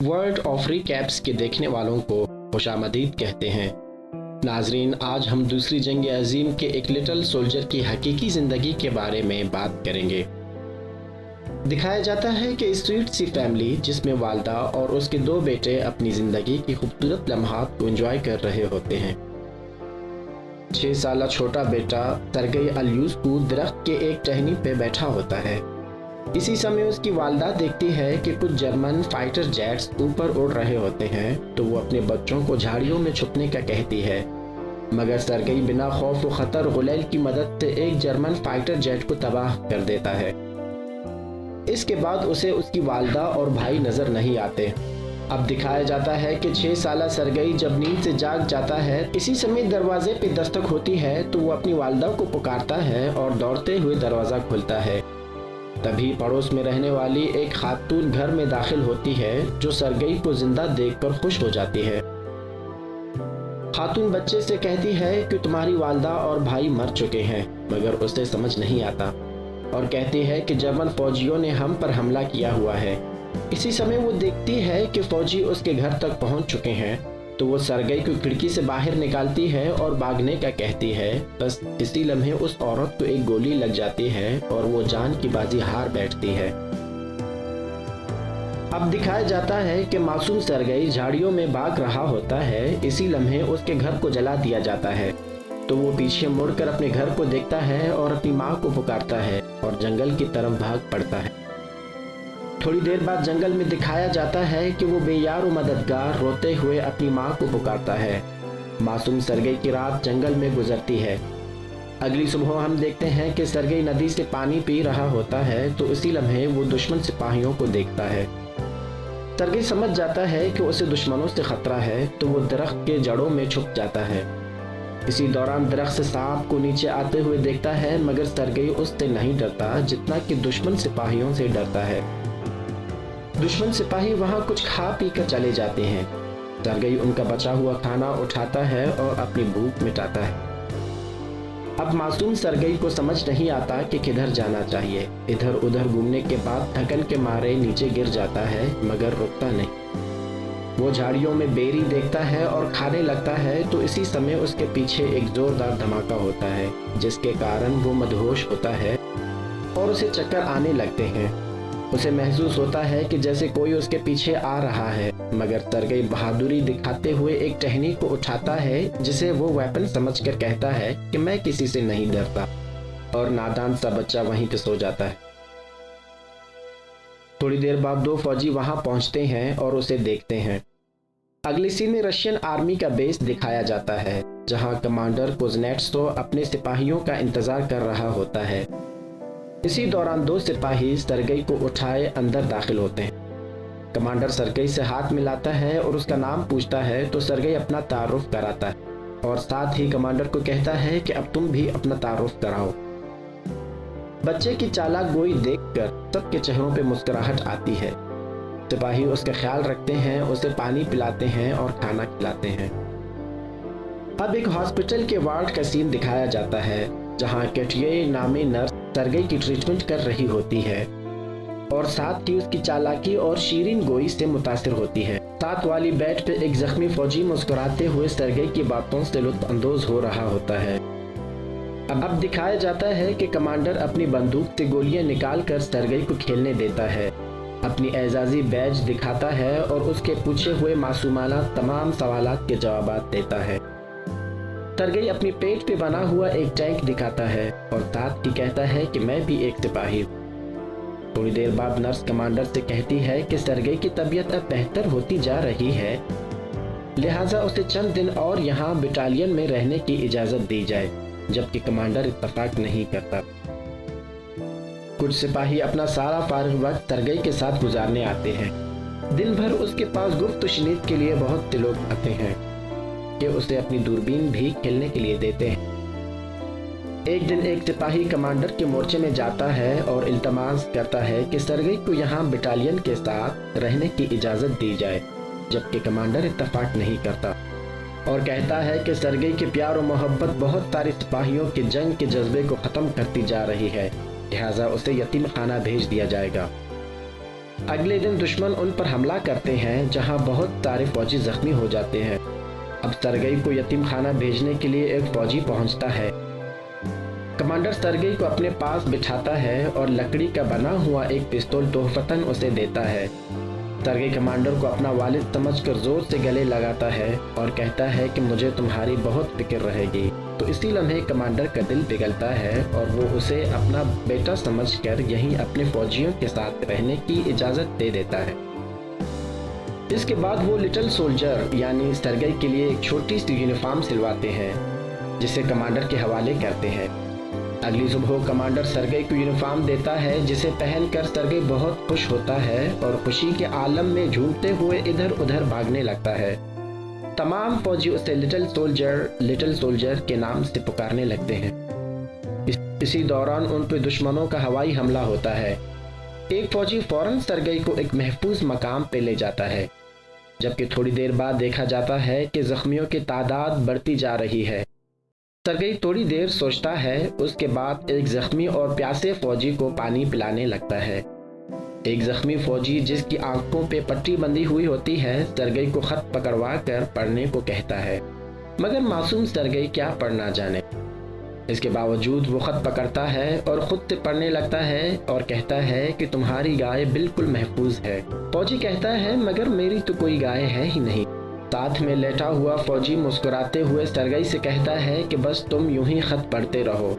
World of recaps के देखने वालों को खुशामदीद कहते हैं। नाजरीन, आज हम दूसरी जंग अजीम के एक लिटिल सोल्जर की हकीकी ज़िंदगी के बारे में बात करेंगे। दिखाया जाता है कि स्वीट सी फैमिली जिसमें वालदा और उसके दो बेटे अपनी ज़िंदगी की खूबसूरत लम्हात को एंजॉय कर रहे होते हैं। 6 साल छोटा बेटा सरगई अल्यूस्कू दरख्त के एक टहनी पे बैठा होता है। इसी समय उसकी वालदा देखती है कि कुछ जर्मन फाइटर जेट्स ऊपर उड़ रहे होते हैं, तो वो अपने बच्चों को झाड़ियों में छुपने का कहती है, मगर सरगई बिना खौफ व खतर गुलैल की मदद से एक जर्मन फाइटर जेट को तबाह कर देता है। इसके बाद उसे उसकी वालदा और भाई नजर नहीं आते। अब दिखाया जाता है कि 6 साल सरगई जब नींद से जाग जाता है, इसी समय दरवाजे पे दस्तक होती है, तो वो अपनी वालदा को पुकारता है और दौड़ते हुए दरवाज़ा खुलता है। तभी पड़ोस में रहने वाली एक खातून घर में दाखिल होती है, जो सरगई को जिंदा देखकर खुश हो जाती है। खातून बच्चे से कहती है कि तुम्हारी वालदा और भाई मर चुके हैं, मगर उसे समझ नहीं आता और कहती है कि जर्मन फौजियों ने हम पर हमला किया हुआ है। इसी समय वो देखती है कि फौजी उसके घर तक पहुंच चुके हैं, तो वो सरगई को खिड़की से बाहर निकालती है और भागने का कहती है। बस इसी लम्हे उस औरत को एक गोली लग जाती है और वो जान की बाजी हार बैठती है। अब दिखाया जाता है कि मासूम सरगई झाड़ियों में भाग रहा होता है। इसी लम्हे उसके घर को जला दिया जाता है, तो वो पीछे मुड़कर अपने घर को देखता है और अपनी माँ को पुकारता है और जंगल की तरफ भाग पड़ता है। थोड़ी देर बाद जंगल में दिखाया जाता है कि वो बेयार व मददगार रोते हुए अपनी माँ को पुकारता है। मासूम सरगई की रात जंगल में गुजरती है। अगली सुबह हम देखते हैं कि सरगई नदी से पानी पी रहा होता है, तो इसी लम्हे वो दुश्मन सिपाहियों को देखता है। सरगई समझ जाता है कि उसे दुश्मनों से खतरा है, तो वो दरख्त के जड़ों में छुप जाता है। इसी दौरान दरख्त से सांप को नीचे आते हुए देखता है, मगर सरगई उससे नहीं डरता जितना कि दुश्मन सिपाहियों से डरता है। दुश्मन सिपाही वहां कुछ खा पी कर चले जाते हैं। सरगई उनका बचा हुआ खाना उठाता है और अपनी भूख मिटाता है। अब मासूम सरगई को समझ नहीं आता कि किधर जाना चाहिए। इधर उधर घूमने के बाद थकन के मारे नीचे गिर जाता है, मगर रुकता नहीं। वो झाड़ियों में बेरी देखता है और खाने लगता है, तो इसी समय उसके पीछे एक जोरदार धमाका होता है, जिसके कारण वो मदहोश होता है और उसे चक्कर आने लगते हैं। उसे महसूस होता है कि जैसे कोई उसके पीछे आ रहा है, मगर सरगई बहादुरी दिखाते हुए एक टहनी को उठाता है, जिसे वो वेपन समझकर कहता है कि मैं किसी से नहीं डरता, और नादान सा बच्चा वहीं पे सो जाता है। थोड़ी देर बाद 2 फौजी वहां पहुंचते हैं और उसे देखते हैं। अगली सीन में रशियन आर्मी का बेस दिखाया जाता है, जहां कमांडर कुज़नेट्सो अपने सिपाहियों का इंतजार कर रहा होता है। इसी दौरान 2 सिपाही सरगई को उठाए अंदर दाखिल होते हैं। कमांडर सरगई से हाथ मिलाता है और उसका नाम पूछता है, तो सरगई अपना तारुफ कराता है और साथ ही कमांडर को कहता है कि अब तुम भी अपना तारुफ कराओ। बच्चे की चालाक गोई देखकर सबके चेहरों पे मुस्कुराहट आती है। सिपाही उसका ख्याल रखते हैं, उसे पानी पिलाते हैं और खाना खिलाते हैं। अब एक हॉस्पिटल के वार्ड का सीन दिखाया जाता है, जहां कैटिये नामी नर्स सरगई की ट्रीटमेंट कर रही होती है और साथ ही उसकी चालाकी और शीरीन गोई से मुतासिर होती है। साथ वाली बेड पे एक जख्मी फौजी मुस्कुराते हुए सरगई की बातों से लुत्फ अंदोज हो रहा होता है। अब दिखाया जाता है कि कमांडर अपनी बंदूक से गोलियां निकाल कर सरगई को खेलने देता है, अपनी एजाजी बैज दिखाता है और उसके पूछे हुए मासूमाना तमाम सवालात के जवाब देता है। सरगई अपनी पेट पे बना हुआ एक टैंक दिखाता है और साथ ही कहता है कि मैं भी एक सिपाही हूँ। थोड़ी देर बाद नर्स कमांडर से कहती है कि सरगई की तबीयत अब बेहतर होती जा रही है, लिहाजा उसे चंद दिन और यहाँ बटालियन में रहने की इजाजत दी जाए, जबकि कमांडर इत्तफाक नहीं करता। कुछ सिपाही अपना सारा फारिग वक्त सरगई के साथ गुजारने आते हैं। दिन भर उसके पास गुफ्त शनीद के लिए बहुत से लोग आते हैं कि उसे अपनी दूरबीन भी खेलने के लिए देते हैं। एक दिन एक सिपाही कमांडर के मोर्चे में जाता है और इल्तमास करता है कि सरगई को यहाँ बटालियन के साथ रहने की इजाज़त दी जाए, जबकि कमांडर इत्तफाक नहीं करता और कहता है कि सरगई के प्यार और मोहब्बत बहुत सारे सिपाहियों के जंग के जज्बे को ख़त्म करती जा रही है, लिहाजा उसे यतीम खाना भेज दिया जाएगा। अगले दिन दुश्मन उन पर हमला करते हैं, जहां बहुत सारे फौजी जख्मी हो जाते हैं। अब सरगई को यतीम खाना भेजने के लिए एक फौजी पहुंचता है। कमांडर सरगई को अपने पास बिठाता है और लकड़ी का बना हुआ एक पिस्तौल तोहफतन उसे देता है। सरगई कमांडर को अपना वालिद समझकर जोर से गले लगाता है और कहता है कि मुझे तुम्हारी बहुत फिक्र रहेगी। तो इसी लम्हे कमांडर का दिल पिघलता है और वो उसे अपना बेटा समझकर यहीं अपने फौजियों के साथ रहने की इजाज़त दे देता है। इसके बाद वो लिटिल सोल्जर यानी सरगई के लिए एक छोटी सी यूनिफॉर्म सिलवाते हैं, जिसे कमांडर के हवाले करते हैं। अगली सुबह कमांडर सरगई को यूनिफॉर्म देता है, जिसे पहनकर सरगई बहुत खुश होता है और खुशी के आलम में झूमते हुए इधर उधर भागने लगता है। तमाम फौजी उसे लिटिल सोल्जर के नाम से पुकारने लगते हैं। इसी दौरान उन पर दुश्मनों का हवाई हमला होता है। एक फौजी फौरन सरगई को एक महफूज मकाम पे ले जाता है, जबकि थोड़ी देर बाद देखा जाता है कि जख्मियों की तादाद बढ़ती जा रही है। सरगई थोड़ी देर सोचता है, उसके बाद एक जख्मी और प्यासे फौजी को पानी पिलाने लगता है। एक जख्मी फौजी जिसकी आंखों पे पट्टी बंधी हुई होती है, सरगई को खत पकड़वा कर पढ़ने को कहता है, मगर मासूम सरगई क्या पढ़ना जाने। इसके बावजूद वो खत पकड़ता है और खुद से पढ़ने लगता है और कहता है कि तुम्हारी गाय बिल्कुल महफूज है। फौजी कहता है, मगर मेरी तो कोई गाय है ही नहीं। साथ में लेटा हुआ फौजी मुस्कुराते हुए सरगई से कहता है कि बस तुम यूं ही खत पढ़ते रहो।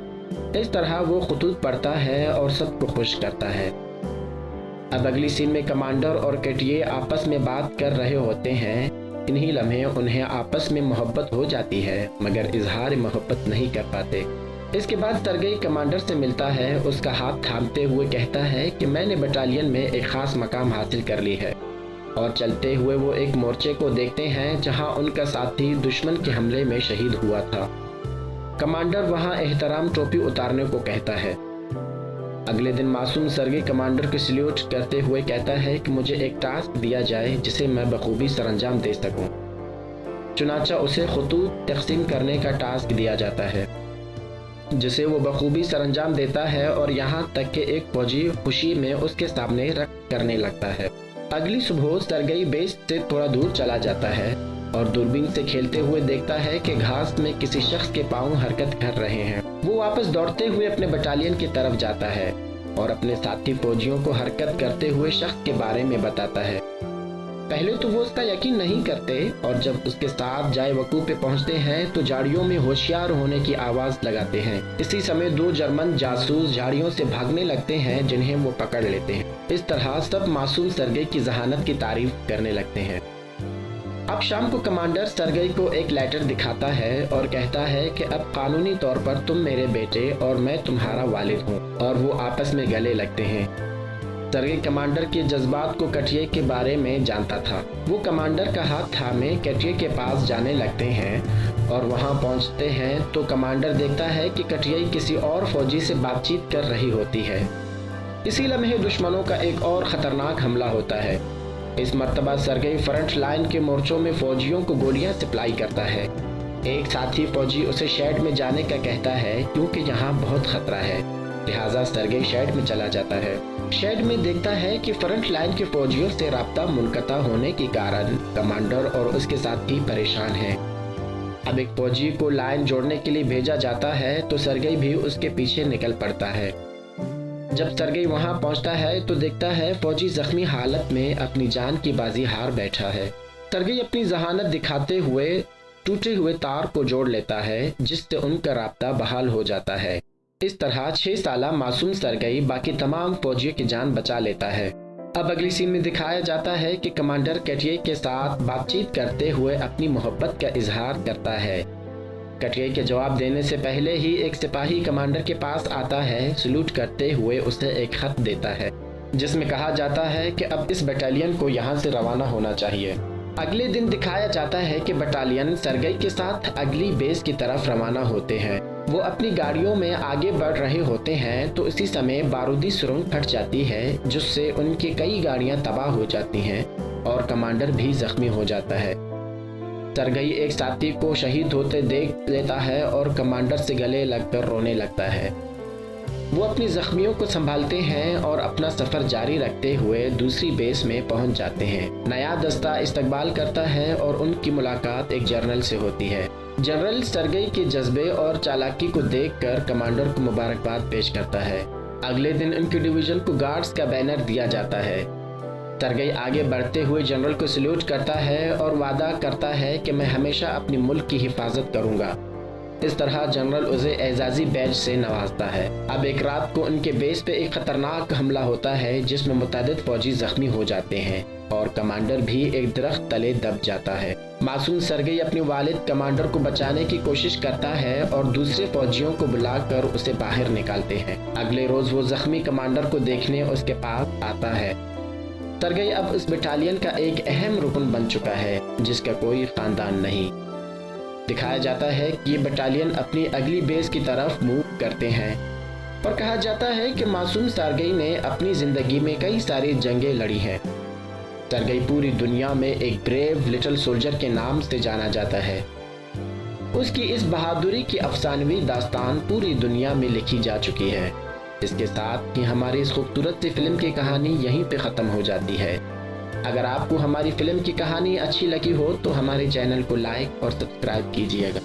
इस तरह वो खतूत पढ़ता है और सबको खुश करता है। अब अगली सीन में कमांडर और कटिये आपस में बात कर रहे होते हैं। इन्हीं लम्हे उन्हें आपस में मोहब्बत हो जाती है, मगर इजहार मोहब्बत नहीं कर पाते। इसके बाद सरगई कमांडर से मिलता है, उसका हाथ थामते हुए कहता है कि मैंने बटालियन में एक खास मकाम हासिल कर ली है। और चलते हुए वो एक मोर्चे को देखते हैं, जहां उनका साथी दुश्मन के हमले में शहीद हुआ था। कमांडर वहां एहतराम टोपी उतारने को कहता है। अगले दिन मासूम सरगई कमांडर को सल्यूट करते हुए कहता है कि मुझे एक टास्क दिया जाए जिसे मैं बखूबी सरअंजाम दे सकूं। चुनाचा उसे खतूत तकसीम करने का टास्क दिया जाता है, जिसे वो बखूबी सरअंजाम देता है और यहाँ तक कि एक फौजी खुशी में उसके सामने रख करने लगता है। अगली सुबह सरगई बेस से थोड़ा दूर चला जाता है और दूरबीन से खेलते हुए देखता है कि घास में किसी शख्स के पांव हरकत कर रहे हैं। वो वापस दौड़ते हुए अपने बटालियन की तरफ जाता है और अपने साथी फौजियों को हरकत करते हुए शख्स के बारे में बताता है। पहले तो वो उसका यकीन नहीं करते और जब उसके साथ जाए वकूफ पे पहुंचते हैं तो झाड़ियों में होशियार होने की आवाज लगाते हैं। इसी समय 2 जर्मन जासूस झाड़ियों से भागने लगते हैं, जिन्हें वो पकड़ लेते हैं। इस तरह सब मासूम सरगई की जहानत की तारीफ करने लगते हैं। अब शाम को कमांडर सरगई को एक लेटर दिखाता है और कहता है कि अब कानूनी तौर पर तुम मेरे बेटे और मैं तुम्हारा वालिद हूँ, और वो आपस में गले लगते हैं। सरगई कमांडर के जज्बात को कटिये के बारे में जानता था। वो कमांडर का हाथ थामे कटिये के पास जाने लगते हैं और वहां पहुंचते हैं तो कमांडर देखता है कि कटिये किसी और फौजी से बातचीत कर रही होती है। इसी लम्हे दुश्मनों का एक और खतरनाक हमला होता है। इस मर्तबा सरगई फ्रंट लाइन के मोर्चों में फौजियों को गोलियां सप्लाई करता है। एक साथी फौजी उसे शेड में जाने का कहता है, क्योंकि यहाँ बहुत खतरा है। लिहाजा सरगई शेड में चला जाता है। शेड में देखता है कि फ्रंट लाइन के फौजियों से राब्ता मुनक़ता होने के कारण कमांडर और उसके साथी परेशान हैं। अब एक फौजी को लाइन जोड़ने के लिए भेजा जाता है तो सरगई भी उसके पीछे निकल पड़ता है। जब सरगई वहां पहुंचता है तो देखता है फौजी जख्मी हालत में अपनी जान की बाजी हार बैठा है। सरगई अपनी जहानत दिखाते हुए टूटे हुए तार को जोड़ लेता है, जिससे उनका राब्ता बहाल हो जाता है। इस तरह 6 साला मासूम सरगई बाकी तमाम फौजियों की जान बचा लेता है। अब अगली सीन में दिखाया जाता है कि कमांडर कटिये के साथ बातचीत करते हुए अपनी मोहब्बत का इजहार करता है। कटिये के जवाब देने से पहले ही एक सिपाही कमांडर के पास आता है, सलूट करते हुए उसे एक खत देता है, जिसमें कहा जाता है कि अब इस बटालियन को यहाँ से रवाना होना चाहिए। अगले दिन दिखाया जाता है कि बटालियन सरगई के साथ अगली बेस की तरफ रवाना होते हैं। वो अपनी गाड़ियों में आगे बढ़ रहे होते हैं तो इसी समय बारूदी सुरंग फट जाती है, जिससे उनकी कई गाड़ियां तबाह हो जाती हैं और कमांडर भी जख्मी हो जाता है। सरगई एक साथी को शहीद होते देख लेता है और कमांडर से गले लगकर रोने लगता है। वो अपनी जख्मियों को संभालते हैं और अपना सफर जारी रखते हुए दूसरी बेस में पहुंच जाते हैं। नया दस्ता इस्तकबाल करता है और उनकी मुलाकात एक जनरल से होती है। जनरल सरगई के जज्बे और चालाकी को देखकर कमांडर को मुबारकबाद पेश करता है। अगले दिन उनकी डिवीजन को गार्ड्स का बैनर दिया जाता है। सरगई आगे बढ़ते हुए जनरल को सल्यूट करता है और वादा करता है कि मैं हमेशा अपनी मुल्क की हिफाजत करूंगा। इस तरह जनरल उसे एजाजी बैज से नवाजता है। अब एक रात को उनके बेस पे एक खतरनाक हमला होता है जिसमें मुतअद्दिद फौजी जख्मी हो जाते हैं और कमांडर भी एक दरख्त तले दब जाता है। मासूम सरगई अपने वालिद कमांडर को बचाने की कोशिश करता है और दूसरे फौजियों को बुलाकर उसे बाहर निकालते हैं। अगले रोज वो जख्मी कमांडर को देखने उसके पास आता है। सरगई अब उस बटालियन का एक अहम रुकन बन चुका है जिसका कोई खानदान नहीं। दिखाया जाता है कि ये बटालियन अपनी अगली बेस की तरफ मूव करते हैं और कहा जाता है कि मासूम सरगई ने अपनी जिंदगी में कई सारी जंगें लड़ी हैं। सरगई पूरी दुनिया में एक ब्रेव लिटिल सोल्जर के नाम से जाना जाता है। उसकी इस बहादुरी की अफसानवी दास्तान पूरी दुनिया में लिखी जा चुकी है। इसके साथ ही हमारी इस खूबसूरत सी फिल्म की कहानी यहीं पे ख़त्म हो जाती है। अगर आपको हमारी फिल्म की कहानी अच्छी लगी हो तो हमारे चैनल को लाइक और सब्सक्राइब कीजिएगा।